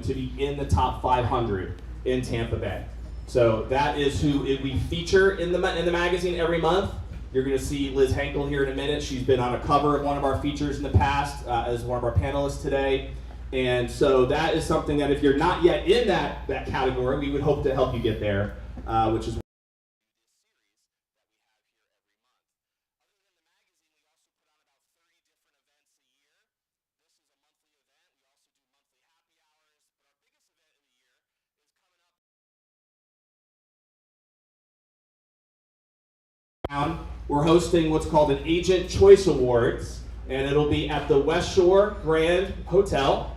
to be in the top 500 in Tampa Bay. So that is who we feature in the magazine every month. You're going to see Liz Henkel here in a minute. She's been on a cover of one of our features in the past as one of our panelists today. And so that is something that if you're not yet in that category, we would hope to help you get there, which is we're hosting what's called an Agent Choice Awards, and it'll be at the West Shore Grand Hotel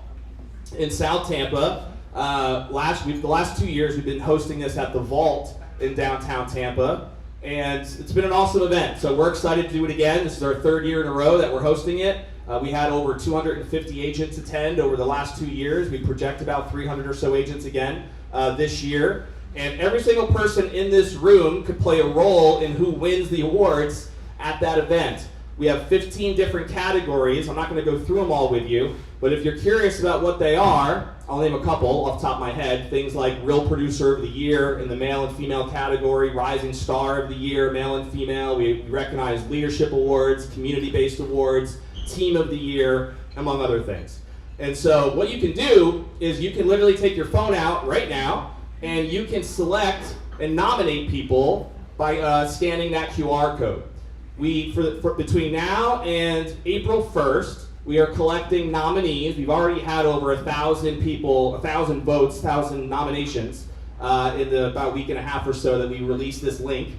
in South Tampa. The last 2 years we've been hosting this at the Vault in downtown Tampa, and it's been an awesome event. So we're excited to do it again. This is our 3rd year in a row that we're hosting it. We had over 250 agents attend over the last 2 years. We project about 300 or so agents again this year. And every single person in this room could play a role in who wins the awards at that event. We have 15 different categories. I'm not going to go through them all with you, but if you're curious about what they are, I'll name a couple off the top of my head. Things like Real Producer of the Year in the male and female category, Rising Star of the Year, male and female. We recognize leadership awards, community-based awards, Team of the Year, among other things. And so what you can do is you can literally take your phone out right now, and you can select and nominate people by scanning that QR code. Between now and April 1st, we are collecting nominees. We've already had over 1,000 people, 1,000 votes, 1,000 nominations in about a week and a half or so that we released this link.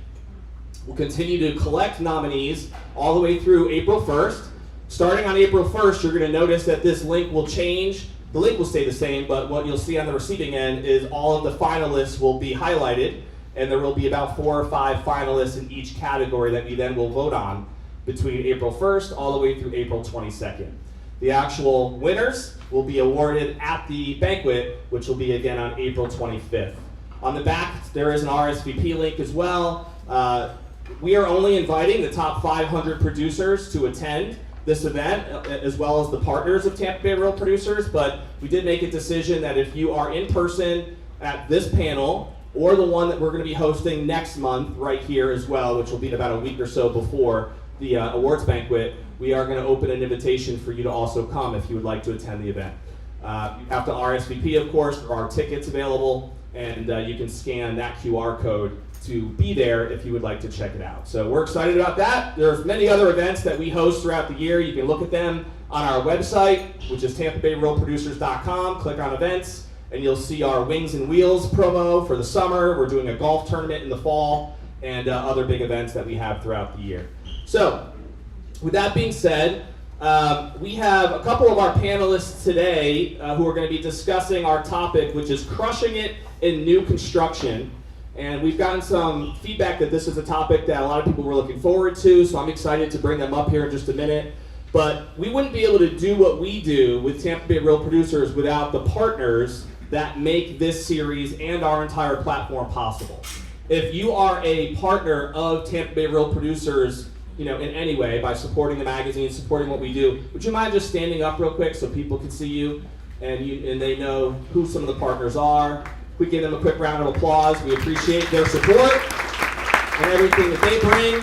We'll continue to collect nominees all the way through April 1st. Starting on April 1st, you're going to notice that this link will change. The link will stay the same, but what you'll see on the receiving end is all of the finalists will be highlighted, and there will be about 4 or 5 finalists in each category that we then will vote on between April 1st all the way through April 22nd. The actual winners will be awarded at the banquet, which will be again on April 25th. On the back, there is an RSVP link as well. We are only inviting the top 500 producers to attend this event, as well as the partners of Tampa Bay Real Producers, but we did make a decision that if you are in person at this panel, or the one that we're going to be hosting next month right here as well, which will be about a week or so before the awards banquet, we are going to open an invitation for you to also come if you would like to attend the event. You have to RSVP, of course. There are tickets available, and you can scan that QR code to be there if you would like to check it out. So we're excited about that. There's many other events that we host throughout the year. You can look at them on our website, which is tampabayrealproducers.com. Click on events, and you'll see our Wings and Wheels promo for the summer. We're doing a golf tournament in the fall, and other big events that we have throughout the year. So with that being said, we have a couple of our panelists today who are going to be discussing our topic, which is crushing it in new construction. And we've gotten some feedback that this is a topic that a lot of people were looking forward to, so I'm excited to bring them up here in just a minute. But we wouldn't be able to do what we do with Tampa Bay Real Producers without the partners that make this series and our entire platform possible. If you are a partner of Tampa Bay Real Producers, in any way, by supporting the magazine, supporting what we do, would you mind just standing up real quick so people can see you and they know who some of the partners are? We give them a quick round of applause. We appreciate their support and everything that they bring.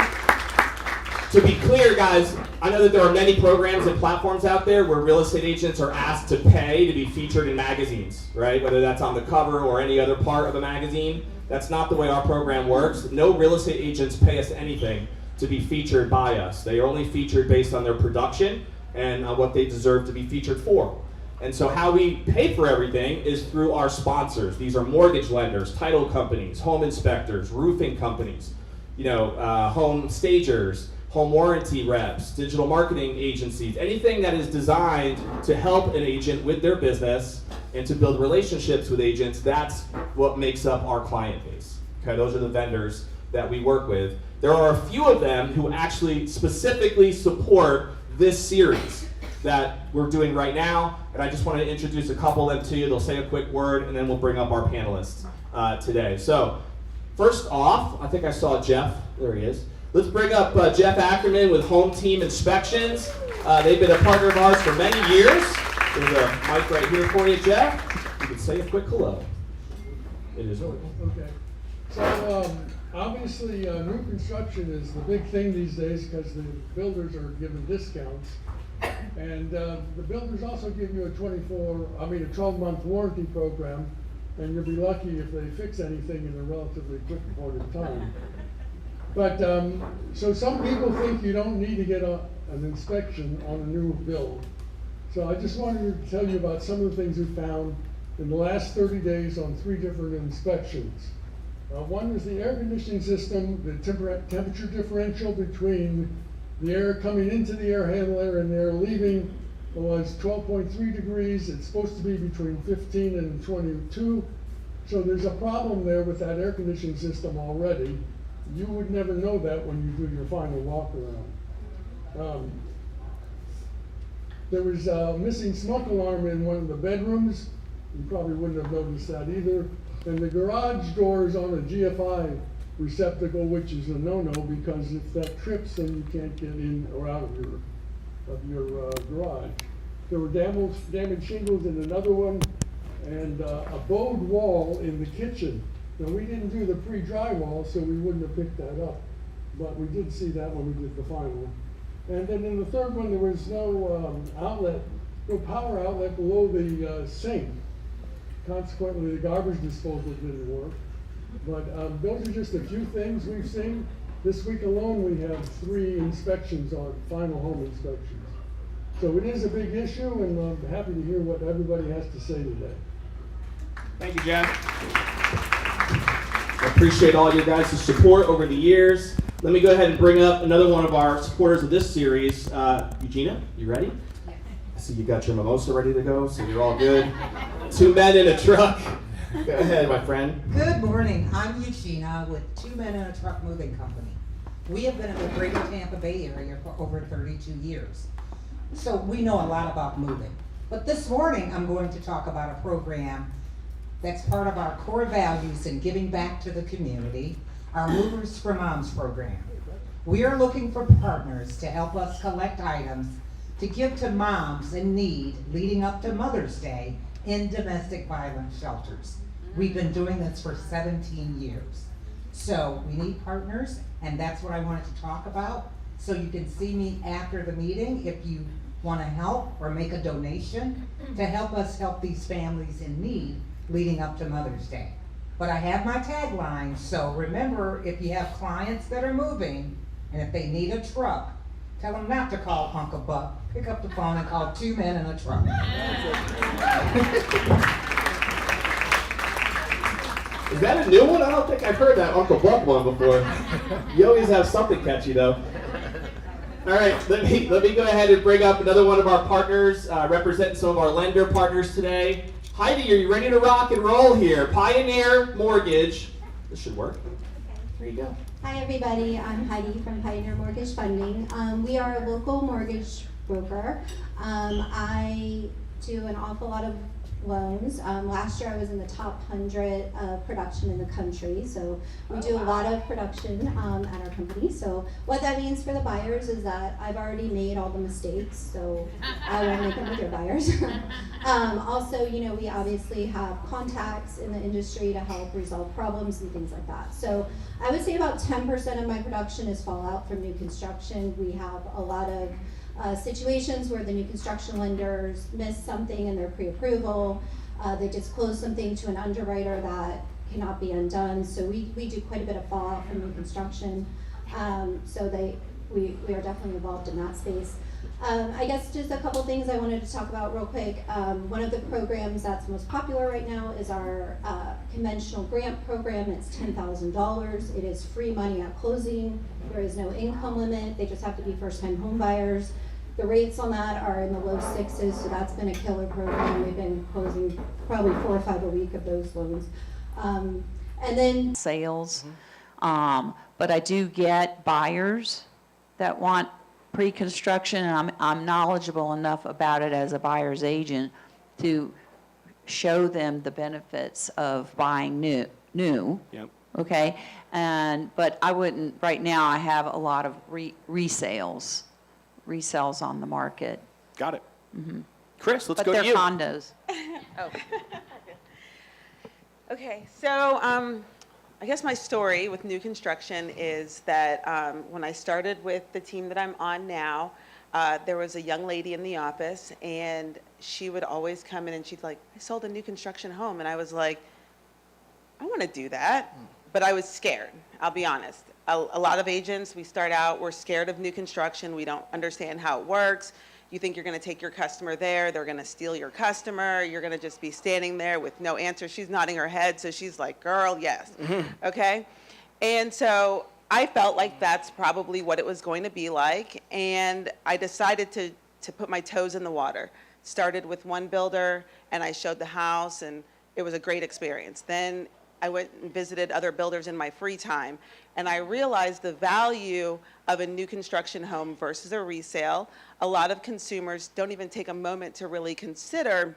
To be clear, guys, I know that there are many programs and platforms out there where real estate agents are asked to pay to be featured in magazines, right? Whether that's on the cover or any other part of a magazine. That's not the way our program works. No real estate agents pay us anything to be featured by us. They are only featured based on their production and what they deserve to be featured for. And so how we pay for everything is through our sponsors. These are mortgage lenders, title companies, home inspectors, roofing companies, home stagers, home warranty reps, digital marketing agencies, anything that is designed to help an agent with their business and to build relationships with agents. That's what makes up our client base. Okay, those are the vendors that we work with. There are a few of them who actually specifically support this series that we're doing right now, and I just wanted to introduce a couple of them to you. They'll say a quick word, and then we'll bring up our panelists today. So, first off, I think I saw Jeff. There he is. Let's bring up Jeff Ackerman with Home Team Inspections. They've been a partner of ours for many years. There's a mic right here for you, Jeff. You can say a quick hello. It is yours. Okay. So obviously, new construction is the big thing these days because the builders are giving discounts. And the builders also give you a 12-month warranty program, and you'll be lucky if they fix anything in a relatively quick point of time. But so some people think you don't need to get an inspection on a new build. So I just wanted to tell you about some of the things we found in the last 30 days on 3 different inspections. One is the air conditioning system, the temperature differential between the air coming into the air handler and the air leaving was 12.3 degrees. It's supposed to be between 15 and 22. So there's a problem there with that air conditioning system already. You would never know that when you do your final walk around. There was a missing smoke alarm in one of the bedrooms. You probably wouldn't have noticed that either. And the garage door is on a GFI receptacle, which is a no-no, because if that trips, then you can't get in or out of your garage. There were damaged shingles in another one, and a bowed wall in the kitchen. Now, we didn't do the pre-drywall, so we wouldn't have picked that up, but we did see that when we did the final. And then in the third one, there was no power outlet below the sink. Consequently, the garbage disposal didn't work. But those are just a few things we've seen. This week alone, we have 3 inspections on final home inspections. So it is a big issue, and I'm happy to hear what everybody has to say today. Thank you, Jeff. I appreciate all your guys' support over the years. Let me go ahead and bring up another one of our supporters of this series. Eugenia, you ready? Yeah. I see you got your mimosa ready to go, so you're all good. 2 men in a truck. Go ahead, my friend. Good morning. I'm Eugenia with 2 Men in a Truck Moving Company. We have been in the greater Tampa Bay area for over 32 years. So we know a lot about moving. But this morning, I'm going to talk about a program that's part of our core values in giving back to the community, our Movers for Moms program. We are looking for partners to help us collect items to give to moms in need leading up to Mother's Day in domestic violence shelters. We've been doing this for 17 years. So we need partners, and that's what I wanted to talk about. So you can see me after the meeting if you want to help or make a donation to help us help these families in need leading up to Mother's Day. But I have my tagline, so remember, if you have clients that are moving and if they need a truck, tell them not to call Uncle Buck. Pick up the phone and call 2 Men in a Truck. Is that a new one? I don't think I've heard that Uncle Buck one before. You always have something catchy, though. All right, let me go ahead and bring up another one of our partners, representing some of our lender partners today. Heidi, are you ready to rock and roll here? Pioneer Mortgage. This should work. There you go. Hi everybody, I'm Heidi from Pioneer Mortgage Funding. We are a local mortgage broker. I do an awful lot of loans. Last year I was in the top 100 of production in the country, so we do a lot of production at our company. So what that means for the buyers is that I've already made all the mistakes, so I won't make them with your buyers. Also, you know, we obviously have contacts in the industry to help resolve problems and things like that. So I would say about 10% of my production is fallout from new construction. We have a lot of situations where the new construction lenders miss something in their pre-approval. They disclose something to an underwriter that cannot be undone. So we do quite a bit of fallout from new construction. So we are definitely involved in that space. I guess just a couple things I wanted to talk about real quick. One of the programs that's most popular right now is our conventional grant program. It's $10,000. It is free money at closing. There is no income limit. They just have to be first-time home buyers. The rates on that are in the low 6s, so that's been a killer program. We've been closing probably 4 or 5 a week of those loans. And then sales, but I do get buyers that want pre-construction, and I'm knowledgeable enough about it as a buyer's agent to show them the benefits of buying new. Yep. Okay, but I wouldn't right now. I have a lot of resales on the market. Got it. Mm-hmm. Chris, let's go to you. But they're condos. Oh. Okay, so I guess my story with new construction is that when I started with the team that I'm on now, there was a young lady in the office, and she would always come in and she'd like, I sold a new construction home. And I was like, I want to do that. But I was scared, I'll be honest. A lot of agents, we start out, we're scared of new construction. We don't understand how it works. You think you're going to take your customer there, they're going to steal your customer, you're going to just be standing there with no answer. She's nodding her head, so she's like, girl, yes. Okay? And so I felt like that's probably what it was going to be like, and I decided to put my toes in the water. Started with one builder, and I showed the house, and it was a great experience. Then I went and visited other builders in my free time, and I realized the value of a new construction home versus a resale. A lot of consumers don't even take a moment to really consider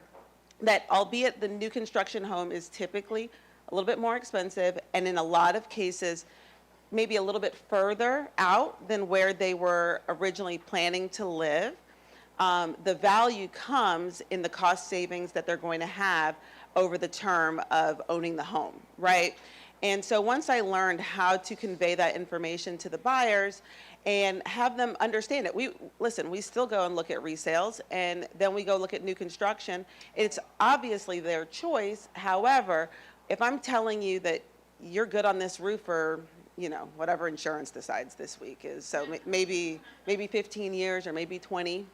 that, albeit the new construction home is typically a little bit more expensive, and in a lot of cases, maybe a little bit further out than where they were originally planning to live. The value comes in the cost savings that they're going to have over the term of owning the home, right? And so once I learned how to convey that information to the buyers and have them understand it, we still go and look at resales, and then we go look at new construction. It's obviously their choice. However, if I'm telling you that you're good on this roof for, whatever insurance decides this week is, so maybe 15 years or maybe 20,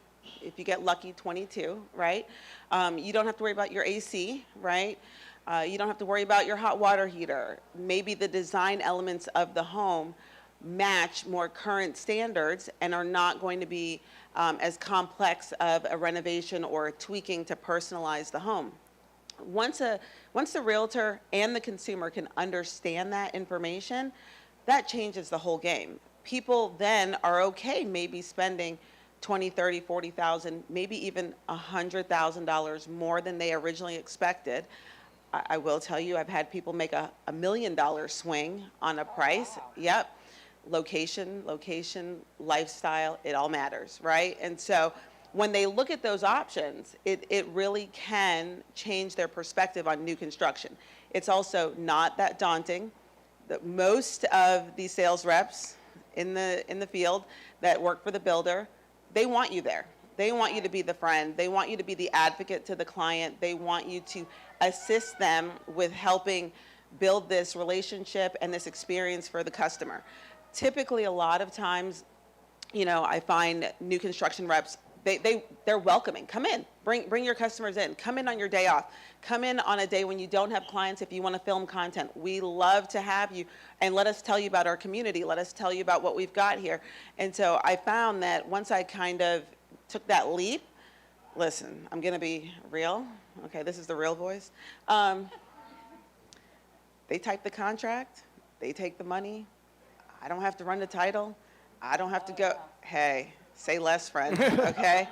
if you get lucky, 22, right? You don't have to worry about your AC, right? You don't have to worry about your hot water heater. Maybe the design elements of the home match more current standards and are not going to be as complex of a renovation or a tweaking to personalize the home. Once the realtor and the consumer can understand that information, that changes the whole game. People then are okay maybe spending $20,000, $30,000, $40,000, maybe even $100,000 more than they originally expected. I will tell you, I've had people make a $1 million swing on a price. Wow. Yep. Location, lifestyle, it all matters, right? And so when they look at those options, it really can change their perspective on new construction. It's also not that daunting. Most of these sales reps in the field that work for the builder, they want you there. They want you to be the friend. They want you to be the advocate to the client. They want you to assist them with helping build this relationship and this experience for the customer. Typically, a lot of times, I find new construction reps, they're welcoming. Come in, bring your customers in. Come in on your day off. Come in on a day when you don't have clients if you want to film content. We love to have you, and let us tell you about our community. Let us tell you about what we've got here. And so I found that once I kind of took that leap, listen, I'm going to be real. Okay, this is the real voice. They type the contract. They take the money. I don't have to run the title. I don't have to go, hey, say less, friend, okay?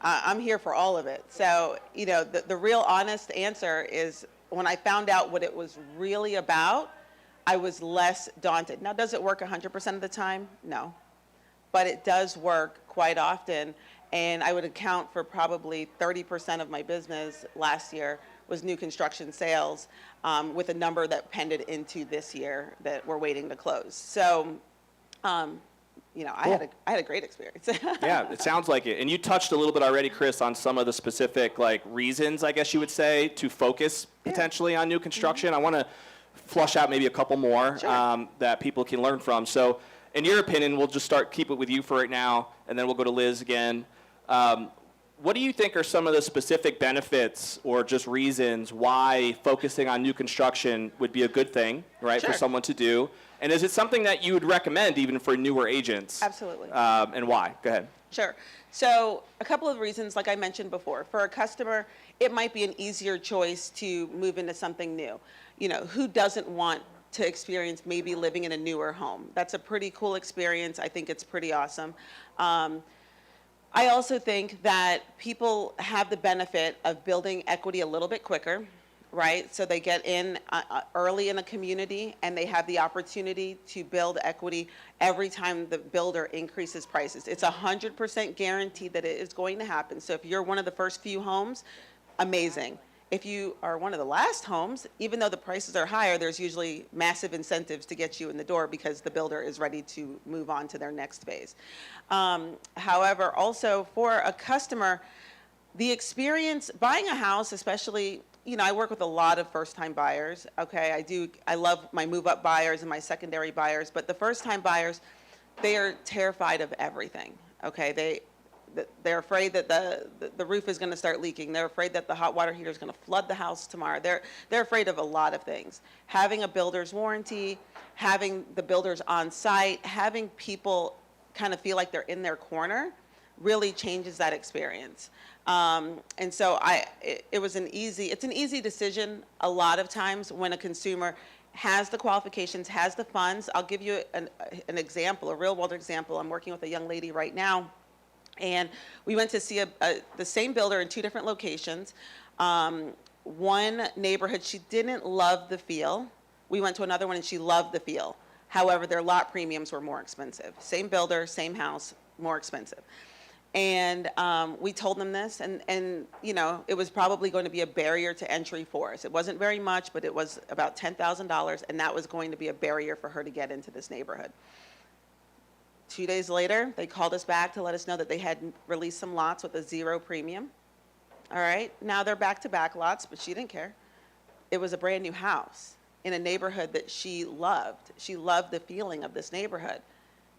I'm here for all of it. So, the real honest answer is when I found out what it was really about, I was less daunted. Now, does it work 100% of the time? No. But it does work quite often, and I would account for probably 30% of my business last year was new construction sales, with a number that pended into this year that we're waiting to close. So, I had a great experience. Yeah, it sounds like it. And you touched a little bit already, Chris, on some of the specific reasons, I guess you would say, to focus potentially on new construction. Mm-hmm. I want to flush out maybe a couple more that people can learn from. So, in your opinion, we'll just keep it with you for right now, and then we'll go to Liz again. What do you think are some of the specific benefits or just reasons why focusing on new construction would be a good thing, right, for someone to do? And is it something that you would recommend even for newer agents? Absolutely. And why? Go ahead. Sure. So a couple of reasons, like I mentioned before. For a customer, it might be an easier choice to move into something new. Who doesn't want to experience maybe living in a newer home? That's a pretty cool experience. I think it's pretty awesome. I also think that people have the benefit of building equity a little bit quicker, right? So they get in early in a community, and they have the opportunity to build equity every time the builder increases prices. It's 100% guaranteed that it is going to happen. So if you're one of the first few homes, amazing. If you are one of the last homes, even though the prices are higher, there's usually massive incentives to get you in the door because the builder is ready to move on to their next phase. However, also for a customer, the experience buying a house, especially, you know, I work with a lot of first-time buyers. Okay, I love my move-up buyers and my secondary buyers, but the first-time buyers, they are terrified of everything. Okay, they're afraid that the roof is going to start leaking. They're afraid that the hot water heater is going to flood the house tomorrow. They're afraid of a lot of things. Having a builder's warranty, having the builders on site, having people kind of feel like they're in their corner really changes that experience. And so it's an easy decision a lot of times when a consumer has the qualifications, has the funds. I'll give you an example, a real world example. I'm working with a young lady right now, and we went to see the same builder in 2 different locations. One neighborhood, she didn't love the feel. We went to another one and she loved the feel. However, their lot premiums were more expensive. Same builder, same house, more expensive. And we told them this, and you know, it was probably going to be a barrier to entry for us. It wasn't very much, but it was about $10,000, and that was going to be a barrier for her to get into this neighborhood. 2 days later, they called us back to let us know that they had released some lots with a 0 premium. All right, now they're back-to-back lots, but she didn't care. It was a brand new house in a neighborhood that she loved. She loved the feeling of this neighborhood.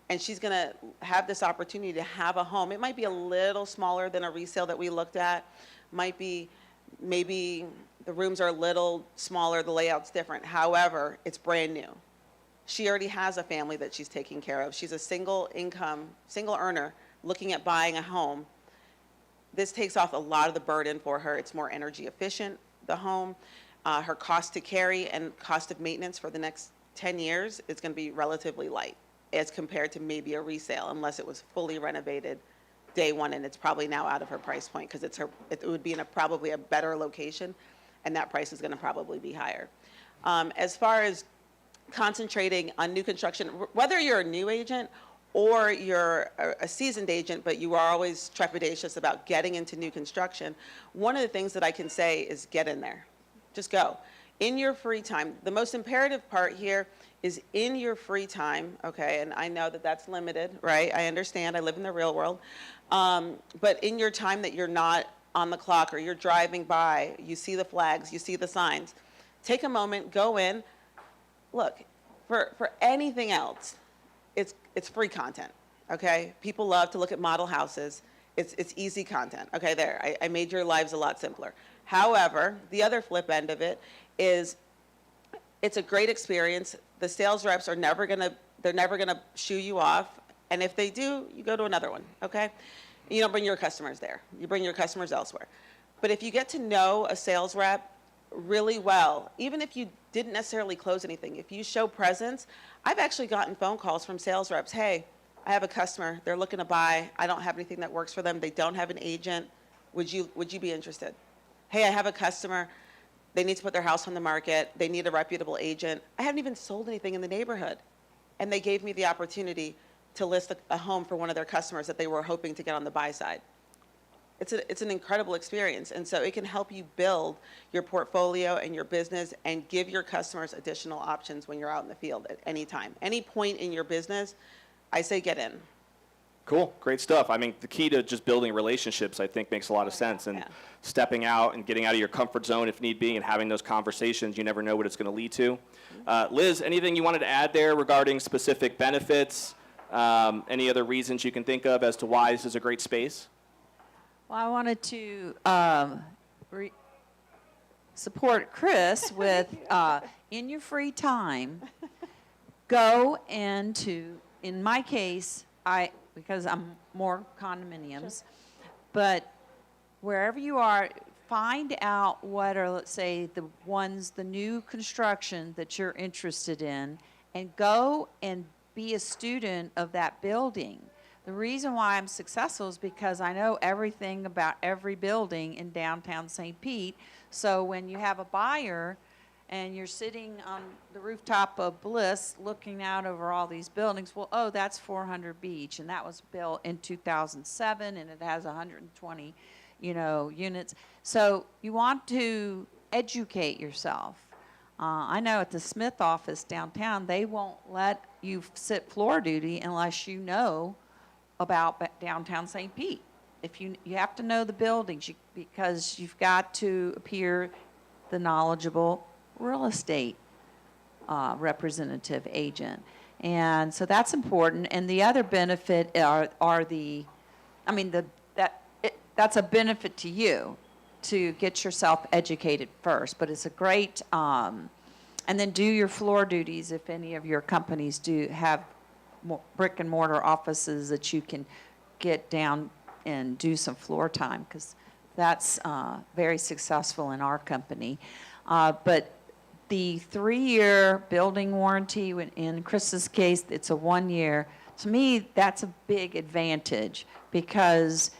And she's going to have this opportunity to have a home. It might be a little smaller than a resale that we looked at. Might be, maybe the rooms are a little smaller, the layout's different. However, it's brand new. She already has a family that she's taking care of. She's a single earner looking at buying a home. This takes off a lot of the burden for her. It's more energy efficient, the home. Her cost to carry and cost of maintenance for the next 10 years is going to be relatively light as compared to maybe a resale, unless it was fully renovated day one, and it's probably now out of her price point because it would be in probably a better location, and that price is going to probably be higher. As far as concentrating on new construction, whether you're a new agent or you're a seasoned agent, but you are always trepidatious about getting into new construction, one of the things that I can say is get in there. Just go. In your free time, the most imperative part here is in your free time, okay, and I know that that's limited, right? I understand, I live in the real world. But in your time that you're not on the clock or you're driving by, you see the flags, you see the signs, take a moment, go in. Look, for anything else, it's free content, okay? People love to look at model houses. It's easy content, okay, there. I made your lives a lot simpler. However, the other flip end of it is it's a great experience. The sales reps are never gonna shoo you off. And if they do, you go to another one, okay? You don't bring your customers there. You bring your customers elsewhere. But if you get to know a sales rep really well, even if you didn't necessarily close anything, if you show presence, I've actually gotten phone calls from sales reps. Hey, I have a customer, they're looking to buy. I don't have anything that works for them. They don't have an agent. Would you be interested? Hey, I have a customer. They need to put their house on the market. They need a reputable agent. I haven't even sold anything in the neighborhood. And they gave me the opportunity to list a home for one of their customers that they were hoping to get on the buy side. It's an incredible experience. And so it can help you build your portfolio and your business and give your customers additional options when you're out in the field at any time. Any point in your business, I say get in. Cool, great stuff. I mean, the key to just building relationships, I think, makes a lot of sense. And stepping out and getting out of your comfort zone if need be and having those conversations, you never know what it's going to lead to. Liz, anything you wanted to add there regarding specific benefits? Any other reasons you can think of as to why this is a great space? Well, I wanted to support Chris with, in your free time, go into, in my case, because I'm more condominiums, but wherever you are, find out what are, let's say, the new construction that you're interested in, and go and be a student of that building. The reason why I'm successful is because I know everything about every building in downtown St. Pete. So when you have a buyer and you're sitting on the rooftop of Bliss looking out over all these buildings, well, oh, that's 400 Beach, and that was built in 2007, and it has 120 units. So you want to educate yourself. I know at the Smith office downtown, they won't let you sit floor duty unless you know about downtown St. Pete. If you have to know the buildings because you've got to appear the knowledgeable real estate representative agent. And so that's important. And the other benefit are the, I mean, that's a benefit to you to get yourself educated first, but it's a great, and then do your floor duties if any of your companies do have brick and mortar offices that you can get down and do some floor time, because that's very successful in our company. But the 3-year building warranty, in Chris's case, it's a 1 year. To me, that's a big advantage, because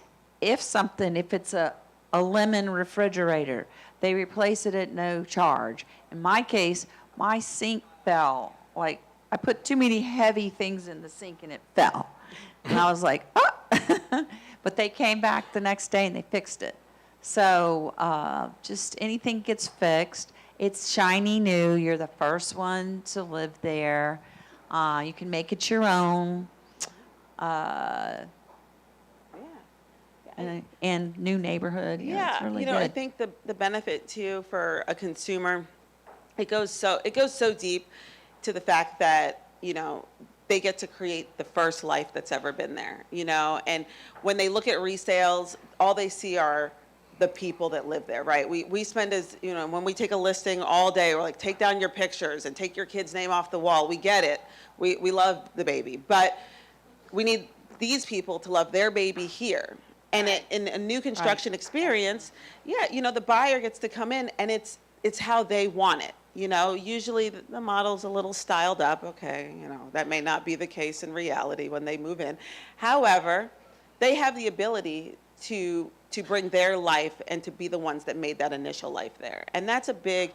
if it's a lemon refrigerator, they replace it at no charge. In my case, my sink fell. Like, I put too many heavy things in the sink and it fell. And I was like, oh. But they came back the next day and they fixed it. So just anything gets fixed. It's shiny new. You're the first one to live there. You can make it your own. And new neighborhood. Yeah, it's really I good. think the benefit too for a consumer, it goes so deep to the fact that, they get to create the first life that's ever been there, and when they look at resales, all they see are the people that live there, right? We spend when we take a listing all day, we're like, take down your pictures and take your kid's name off the wall. We get it. We love the baby, but we need these people to love their baby here. And in a new construction experience, the buyer gets to come in and it's how they want it. Usually the model's a little styled up. Okay, that may not be the case in reality when they move in. However, they have the ability to bring their life and to be the ones that made that initial life there. And that's a big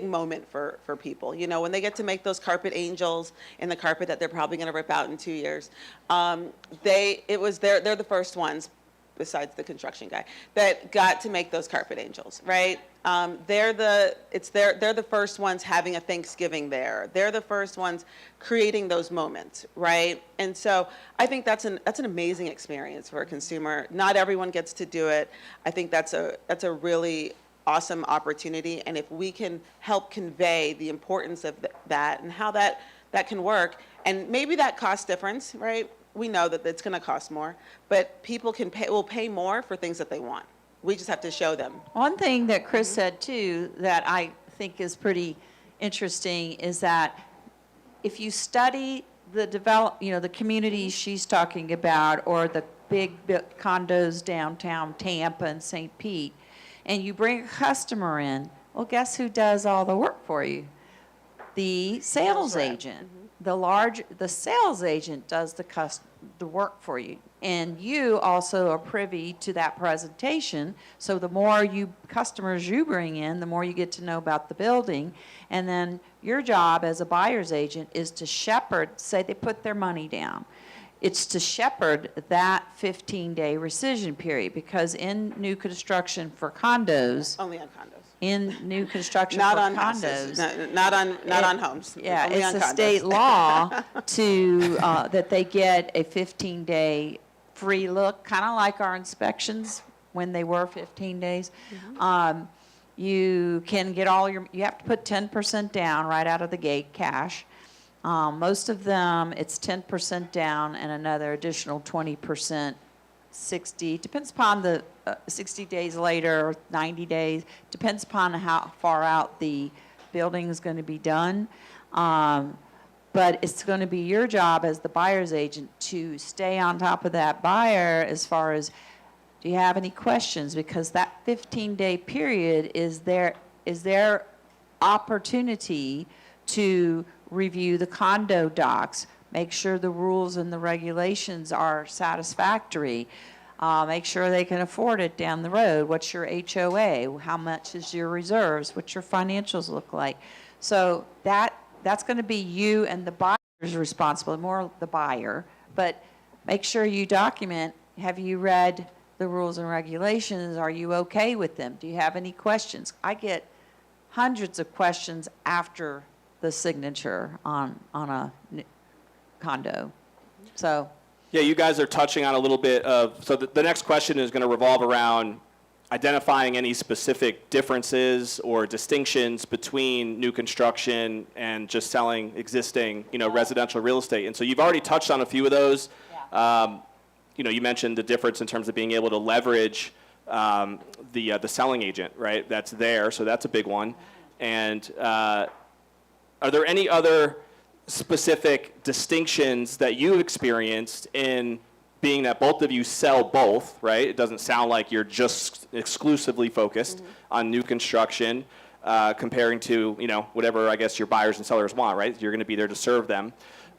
moment for people. When they get to make those carpet angels in the carpet that they're probably going to rip out in 2 years, they're the first ones, besides the construction guy, that got to make those carpet angels, right? They're the first ones having a Thanksgiving there. They're the first ones creating those moments, right? And so I think that's an amazing experience for a consumer. Not everyone gets to do it. I think that's a really awesome opportunity. And if we can help convey the importance of that and how that can work, and maybe that cost difference, right? We know that it's going to cost more, but people will pay more for things that they want. We just have to show them. One thing that Chris said too that I think is pretty interesting is that if you study the communities she's talking about, or the big condos downtown Tampa and St. Pete, and you bring a customer in, well, guess who does all the work for you? The sales agent. The sales agent does the work for you, and you also are privy to that presentation. So the more customers you bring in, the more you get to know about the building, and then your job as a buyer's agent is to shepherd. Say they put their money down, it's to shepherd that 15-day rescission period, because in new construction for condos, Only on condos. in new construction Not for on condos. houses. Not on homes. Yeah, Only it's on a condos. state law that they get a 15-day free look, kind of like our inspections when they were 15 days. You can get you have to put 10% down right out of the gate, cash. Most of them, it's 10% down and another additional 20%, 60, depends upon the 60 days later, or 90 days, depends upon how far out the building is going to be done. But it's going to be your job as the buyer's agent to stay on top of that buyer as far as, do you have any questions? Because that 15-day period is their opportunity to review the condo docs, make sure the rules and the regulations are satisfactory, make sure they can afford it down the road. What's your HOA? How much is your reserves? What your financials look like? So that's going to be you and the buyer's responsibility, more the buyer. But make sure you document, have you read the rules and regulations. Are you okay with them? Do you have any questions? I get hundreds of questions after the signature on a condo. So, Yeah, you guys are touching on a little bit of, so the next question is going to revolve around identifying any specific differences or distinctions between new construction and just selling existing, residential real estate. And so you've already touched on a few of those. You mentioned the difference in terms of being able to leverage the selling agent, right? That's there, so that's a big one. And are there any other specific distinctions that you've experienced in being that both of you sell both, right? It doesn't sound like you're just exclusively focused on new construction, comparing to, whatever I guess your buyers and sellers want, right? You're going to be there to serve them.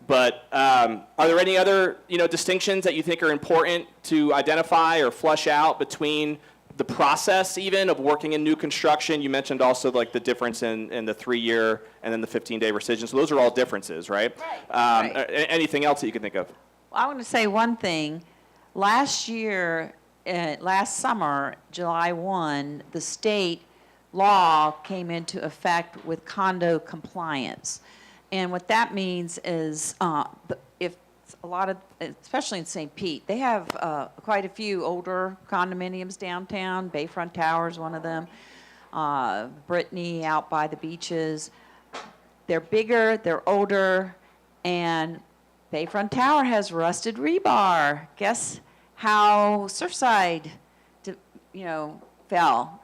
But are there any other, distinctions that you think are important to identify or flesh out between the process even of working in new construction? You mentioned also like the difference in the 3-year and then the 15-day rescission. So those are all differences, right? Right. Anything else that you can think of? I want to say one thing. Last year, last summer, July 1, the state law came into effect with condo compliance. And what that means is if a lot of, especially in St. Pete, they have quite a few older condominiums downtown. Bayfront Tower is one of them. Brittany out by the beaches. They're bigger, they're older, and Bayfront Tower has rusted rebar. Guess how Surfside, fell?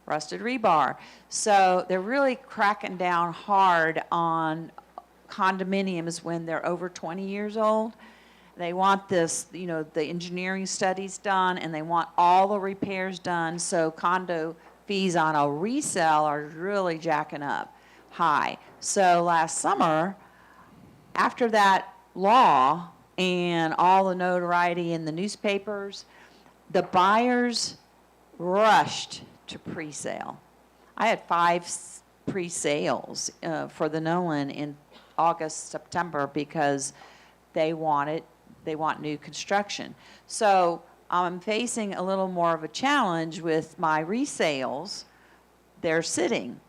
Rusted rebar. So they're really cracking down hard on condominiums when they're over 20 years old. They want this, the engineering studies done, and they want all the repairs done. So condo fees on a resale are really jacking up high. So last summer, after that law and all the notoriety in the newspapers, the buyers rushed to pre-sale. I had 5 pre-sales for the Nolan in August, September, because they want new construction. So I'm facing a little more of a challenge with my resales. They're sitting.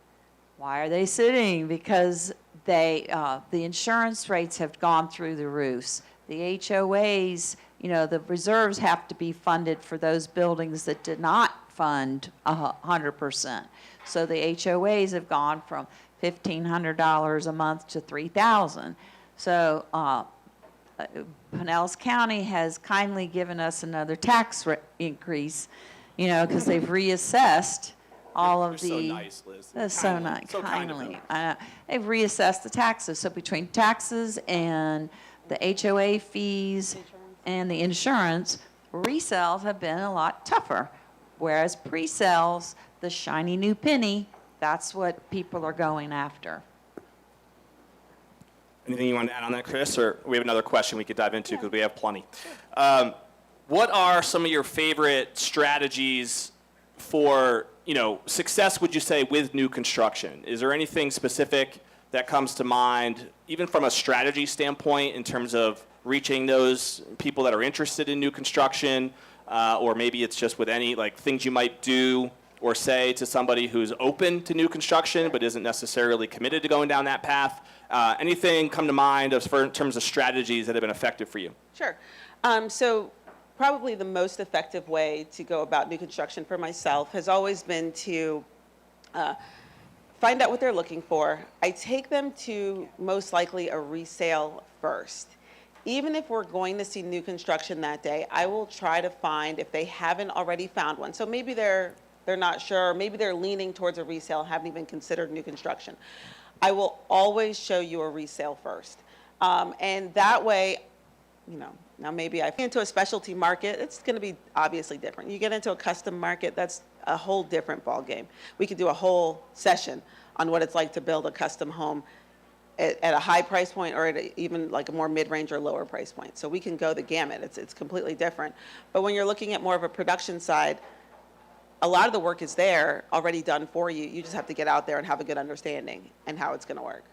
Why are they sitting? Because the insurance rates have gone through the roofs. The HOAs, the reserves have to be funded for those buildings that did not fund 100%. So the HOAs have gone from $1,500 a month to $3,000. So Pinellas County has kindly given us another tax increase, because they've reassessed all of You're the. so nice, Liz. That's so nice, So kind of kindly. They've reassessed the taxes. So between taxes and the HOA fees and the insurance, resales have been a lot tougher. Whereas pre-sales, the shiny new penny, that's what people are going after. Anything you want to add on that, Chris? Or we have another question we could dive into because we have plenty. What are some of your favorite strategies for, success, would you say, with new construction? Is there anything specific that comes to mind, even from a strategy standpoint, in terms of reaching those people that are interested in new construction? Or maybe it's just with any things you might do or say to somebody who's open to new construction but isn't necessarily committed to going down that path. Anything come to mind in terms of strategies that have been effective for you? Sure. So probably the most effective way to go about new construction for myself has always been to find out what they're looking for. I take them to most likely a resale first. Even if we're going to see new construction that day, I will try to find, if they haven't already found one. So maybe they're not sure, maybe they're leaning towards a resale, haven't even considered new construction. I will always show you a resale first. And that way, now maybe I get into a specialty market, it's going to be obviously different. You get into a custom market, that's a whole different ballgame. We could do a whole session on what it's like to build a custom home at a high price point or at even a more mid-range or lower price point. So we can go the gamut. It's completely different. But when you're looking at more of a production side, a lot of the work is there already done for you. You just have to get out there and have a good understanding and how it's going to work.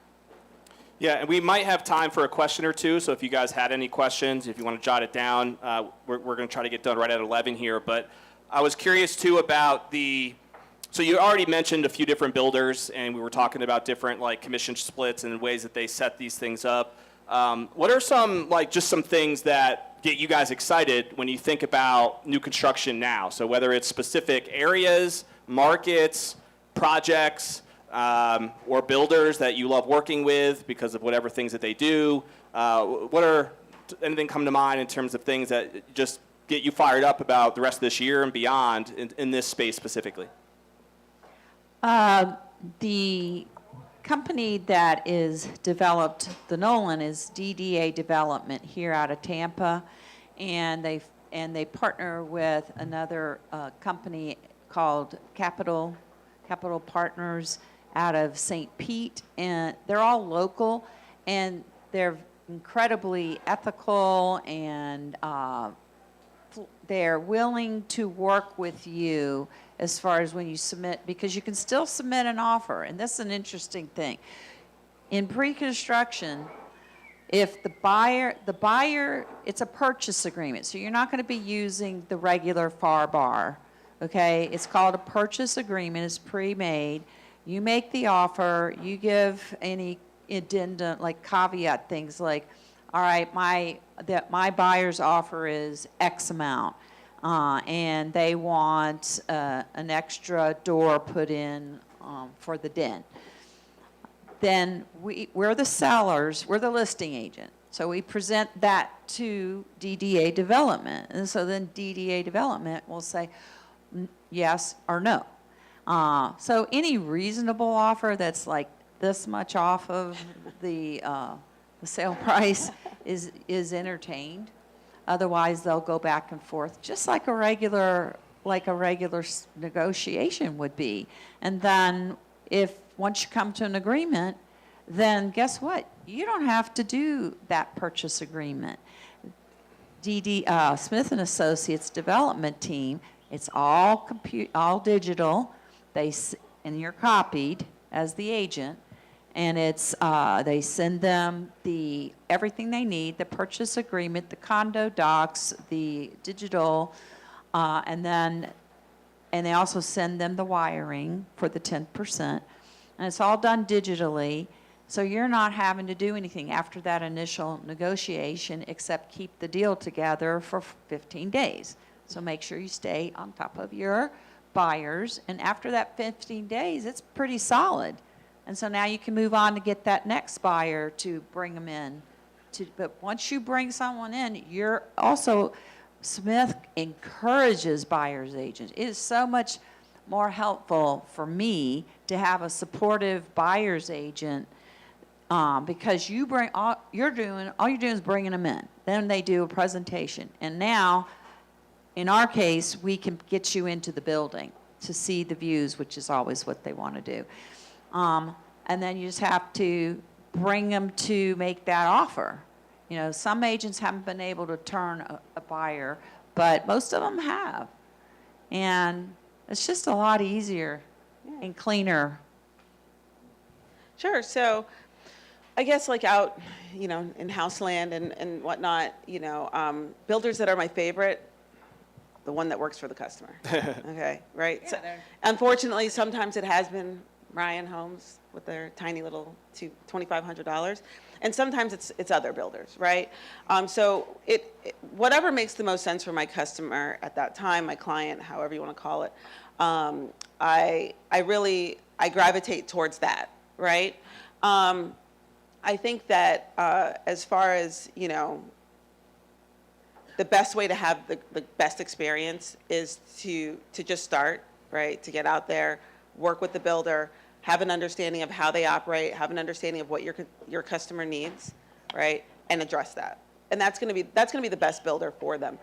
Yeah, and we might have time for a question or two, so if you guys had any questions, if you want to jot it down, we're going to try to get done right at 11 here. But I was curious, too, about so you already mentioned a few different builders, and we were talking about different, like, commission splits and ways that they set these things up. What are some, like, just some things that get you guys excited when you think about new construction now? So whether it's specific areas, markets, projects, or builders that you love working with because of whatever things that they do. Anything come to mind in terms of things that just get you fired up about the rest of this year and beyond in this space specifically? The company that is developed the Nolan is DDA Development here out of Tampa, and they partner with another company called Capital Partners out of St. Pete, and they're all local, and they're incredibly ethical, and they're willing to work with you as far as when you submit, because you can still submit an offer, and this is an interesting thing. In pre-construction, if the buyer, it's a purchase agreement, so you're not going to be using the regular FAR bar, okay? It's called a purchase agreement, it's pre-made. You make the offer, you give any addendum, like caveat things like, all right, my buyer's offer is X amount, and they want an extra door put in for the den. Then we're the sellers, we're the listing agent. So we present that to DDA Development. And so then DDA Development will say yes or no. So any reasonable offer that's like this much off of the sale price is entertained. Otherwise, they'll go back and forth, just like a regular negotiation would be. And then once you come to an agreement, then guess what? You don't have to do that purchase agreement. Smith & Associates development team, it's all digital. And you're copied as the agent, and they send them everything they need, the purchase agreement, the condo docs, the digital, and they also send them the wiring for the 10%, and it's all done digitally, so you're not having to do anything after that initial negotiation except keep the deal together for 15 days. So make sure you stay on top of your buyers, and after that 15 days, it's pretty solid. And so now you can move on to get that next buyer to bring them in. But once you bring someone in, Smith encourages buyer's agents. It is so much more helpful for me to have a supportive buyer's agent because all you're doing is bringing them in. Then they do a presentation, and now, in our case, we can get you into the building to see the views, which is always what they want to do. And then you just have to bring them to make that offer. You know, some agents haven't been able to turn a buyer, but most of them have. And it's just a lot easier and cleaner. Sure. So I guess like out, in house land and whatnot, builders that are my favorite, the one that works for the customer. Okay, right? Yeah, So, unfortunately, sometimes it has been Ryan Homes with their tiny little $2,500, and sometimes it's other builders, right? So whatever makes the most sense for my customer at that time, my client, however you want to call it, I gravitate towards that, right? I think that as far as the best way to have the best experience is to just start, right? To get out there, work with the builder, have an understanding of how they operate, have an understanding of what your customer needs, right? And address that. And that's going to be the best builder for them.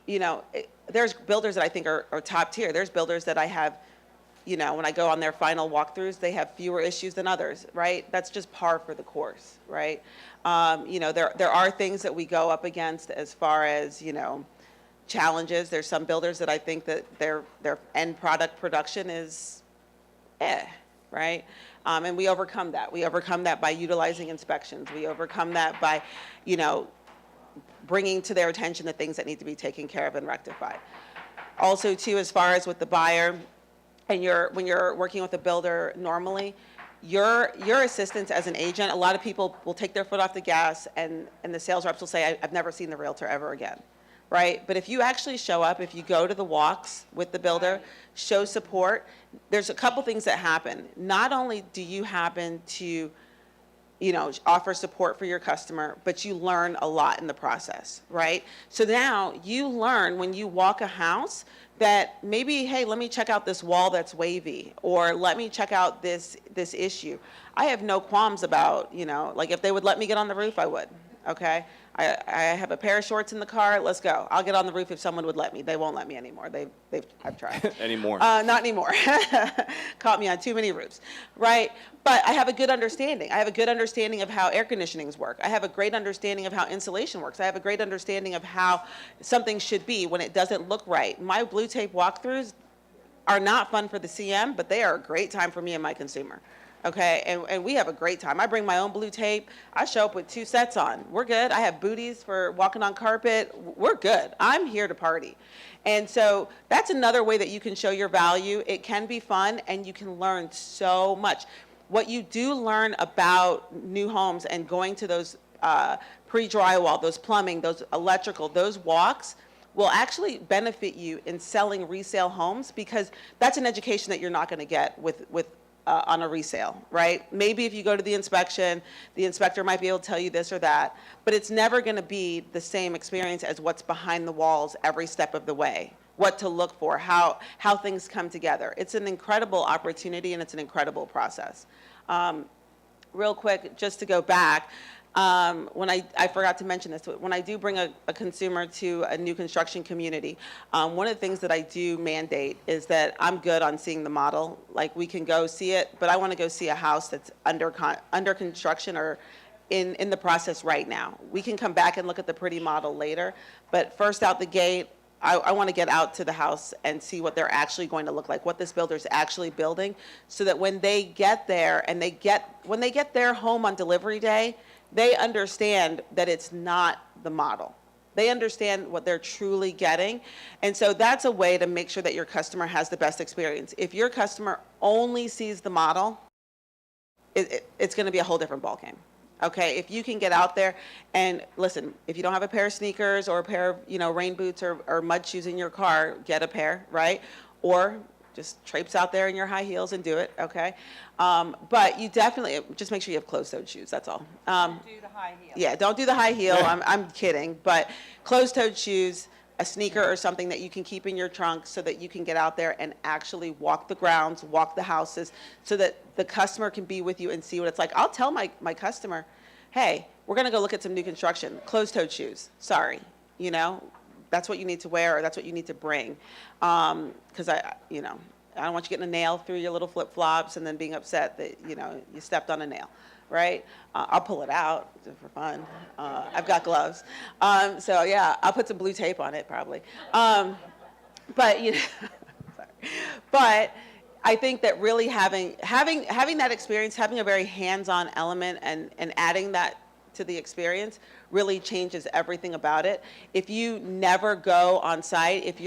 There's builders that I think are top tier. There's builders that I have, when I go on their final walkthroughs, they have fewer issues than others, right? That's just par for the course, right? There are things that we go up against as far as, challenges. There's some builders that I think that their end product production is right? And we overcome that. We overcome that by utilizing inspections. We overcome that by, bringing to their attention the things that need to be taken care of and rectified. Also, too, as far as with the buyer, and when you're working with a builder normally, your assistance as an agent, a lot of people will take their foot off the gas, and the sales reps will say, I've never seen the realtor ever again, right? But if you actually show up, if you go to the walks with the builder, show support, there's a couple things that happen. Not only do you happen to offer support for your customer, but you learn a lot in the process, right? So now you learn when you walk a house that maybe, hey, let me check out this wall that's wavy, or let me check out this issue. I have no qualms about, like if they would let me get on the roof, I would, okay? I have a pair of shorts in the car, let's go. I'll get on the roof if someone would let me. They won't let me anymore. I've tried. Anymore. Not anymore. Caught me on too many roofs, right? But I have a good understanding. I have a good understanding of how air conditionings work. I have a great understanding of how insulation works. I have a great understanding of how something should be when it doesn't look right. My blue tape walkthroughs are not fun for the CM, but they are a great time for me and my consumer. Okay, and we have a great time. I bring my own blue tape. I show up with 2 sets on. We're good. I have booties for walking on carpet. We're good. I'm here to party. And so that's another way that you can show your value. It can be fun, and you can learn so much. What you do learn about new homes and going to those pre-drywall, those plumbing, those electrical, those walks, will actually benefit you in selling resale homes, because that's an education that you're not going to get with on a resale, right? Maybe if you go to the inspection, the inspector might be able to tell you this or that, but it's never going to be the same experience as what's behind the walls every step of the way, what to look for, how things come together. It's an incredible opportunity, and it's an incredible process. Real quick, just to go back, when I forgot to mention this, when I do bring a consumer to a new construction community, one of the things that I do mandate is that I'm good on seeing the model. Like, we can go see it, but I want to go see a house that's under construction or in the process right now. We can come back and look at the pretty model later, but first out the gate, I want to get out to the house and see what they're actually going to look like, what this builder's actually building, so that when they get there and when they get their home on delivery day, they understand that it's not the model. They understand what they're truly getting. And so that's a way to make sure that your customer has the best experience. If your customer only sees the model, it's going to be a whole different ballgame. Okay, if you can get out there and listen, if you don't have a pair of sneakers or a pair of rain boots or mud shoes in your car, get a pair, right? Or just traipse out there in your high heels and do it, okay? But you definitely, just make sure you have closed-toed shoes, that's all. Do the high heel. Yeah, don't do the high heel, I'm kidding, but closed-toed shoes, a sneaker or something that you can keep in your trunk so that you can get out there and actually walk the grounds, walk the houses, so that the customer can be with you and see what it's like. I'll tell my customer, hey, we're gonna go look at some new construction, closed-toed shoes, sorry, that's what you need to wear, or that's what you need to bring. Because I don't want you getting a nail through your little flip-flops and then being upset that, you stepped on a nail, right? I'll pull it out for fun. I've got gloves. So yeah, I'll put some blue tape on it probably. But, sorry. But I think that really having that experience, having a very hands-on element and adding that to the experience really changes everything about it. If you never go on site, if you're